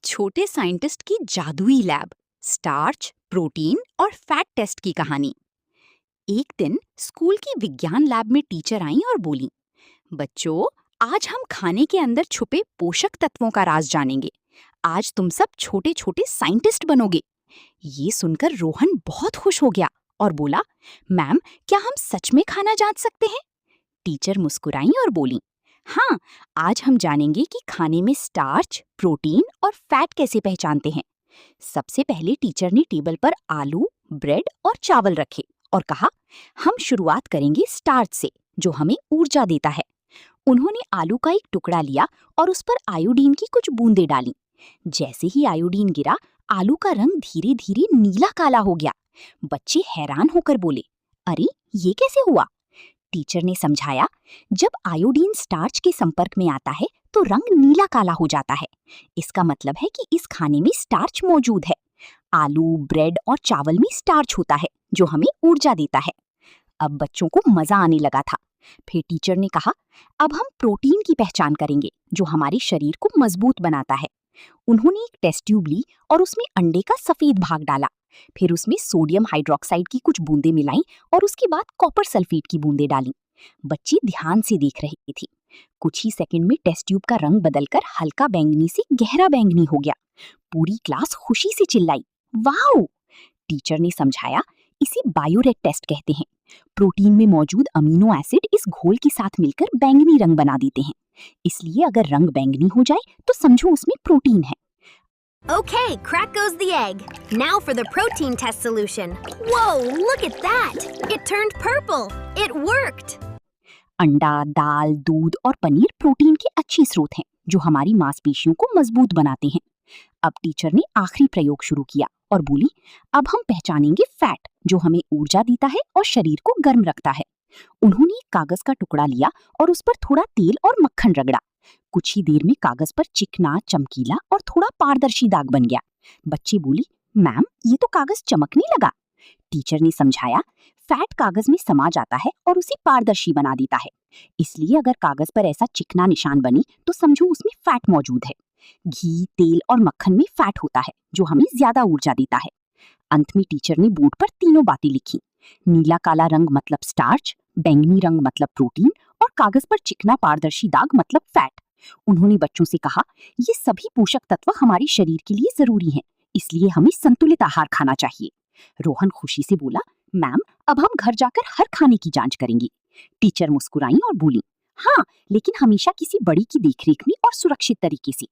छोटे साइंटिस्ट की जादुई लैब, स्टार्च, प्रोटीन और फैट टेस्ट की कहानी। एक दिन स्कूल की विज्ञान लैब में टीचर आईं और बोली, बच्चों, आज हम खाने के अंदर छुपे पोषक तत्वों का राज जानेंगे। आज तुम सब छोटे छोटे साइंटिस्ट बनोगे। ये सुनकर रोहन बहुत खुश हो गया और बोला, मैम, क्या हम सच में खाना जांच सकते हैं? टीचर मुस्कुराई और बोली, हाँ, आज हम जानेंगे कि खाने में स्टार्च, प्रोटीन और फैट कैसे पहचानते हैं। सबसे पहले टीचर ने टेबल पर आलू, ब्रेड और चावल रखे और कहा, हम शुरुआत करेंगे स्टार्च से, जो हमें ऊर्जा देता है। उन्होंने आलू का एक टुकड़ा लिया और उस पर आयोडीन की कुछ बूंदें डाली। जैसे ही आयोडीन गिरा, आलू का रंग धीरे धीरे नीला काला हो गया। बच्चे हैरान होकर बोले, अरे, ये कैसे हुआ? टीचर ने समझाया, जब आयोडीन स्टार्च के संपर्क में आता है तो रंग नीला काला हो जाता है। इसका मतलब है कि इस खाने में स्टार्च मौजूद है। आलू, ब्रेड और चावल में स्टार्च होता है, जो हमें ऊर्जा देता है। अब बच्चों को मजा आने लगा था। फिर टीचर ने कहा, अब हम प्रोटीन की पहचान करेंगे, जो हमारे शरीर को मजबूत बनाता है। उन्होंने एक टेस्ट ट्यूब ली और उसमें अंडे का सफेद भाग डाला। फिर उसमें सोडियम हाइड्रोक्साइड की कुछ बूंदें मिलाईं और उसके बाद कॉपर सल्फेट की बूंदें डालीं। बच्चे ध्यान से देख रहे थे। कुछ ही सेकंड में टेस्ट ट्यूब का रंग बदलकर हल्का बैंगनी से गहरा बैंगनी हो गया। पूरी क्लास खुशी से चिल्लाई, वाओ! टीचर ने समझाया, इसे बायोरेट टेस्ट कहते हैं। प्रोटीन में मौजूद अमीनो एसिड इस घोल के साथ मिलकर बैंगनी रंग बना देते हैं। इसलिए अगर रंग बैंगनी हो जाए तो समझो उसमें प्रोटीन है। Okay, crack goes the egg. Now for the protein test solution. Whoa, look at that! It turned purple. It worked. अंडा, दाल, दूध और पनीर प्रोटीन के अच्छे स्रोत हैं, जो हमारी मांसपेशियों को मजबूत बनाते हैं। अब टीचर ने आखिरी प्रयोग शुरू किया और बोली, अब हम पहचानेंगे फैट, जो हमें ऊर्जा देता है और शरीर को गर्म रखता है। उन्होंने एक कागज का टुकड़ा लिया और उस पर थोड़ा तेल और मक्खन रगड़ा। कुछ ही देर में कागज पर चिकना, चमकीला और थोड़ा पारदर्शी दाग बन गया। बच्चे बोली, मैम, ये तो कागज चमकने लगा। टीचर ने समझाया, फैट कागज में समा जाता है और उसे पारदर्शी बना देता है। इसलिए अगर कागज पर ऐसा चिकना निशान बने तो समझो उसमें फैट मौजूद है। घी, तेल और मक्खन में फैट होता है, जो हमें ज्यादा ऊर्जा देता है। अंत में टीचर ने बोर्ड पर तीनों बातें लिखी। नीला काला रंग मतलब स्टार्च, बैंगनी रंग मतलब प्रोटीन और कागज पर चिकना पारदर्शी दाग मतलब फैट। उन्होंने बच्चों से कहा, ये सभी पोषक तत्व हमारे शरीर के लिए जरूरी हैं, इसलिए हमें संतुलित आहार खाना चाहिए। रोहन खुशी से बोला, मैम, अब हम घर जाकर हर खाने की जांच करेंगे। टीचर मुस्कुराई और बोली, हाँ, लेकिन हमेशा किसी बड़ी की देखरेख में और सुरक्षित तरीके से।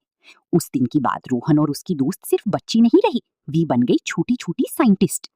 उस दिन के बाद रोहन और उसकी दोस्त सिर्फ बच्ची नहीं रही, वे बन गई छोटी छोटी साइंटिस्ट।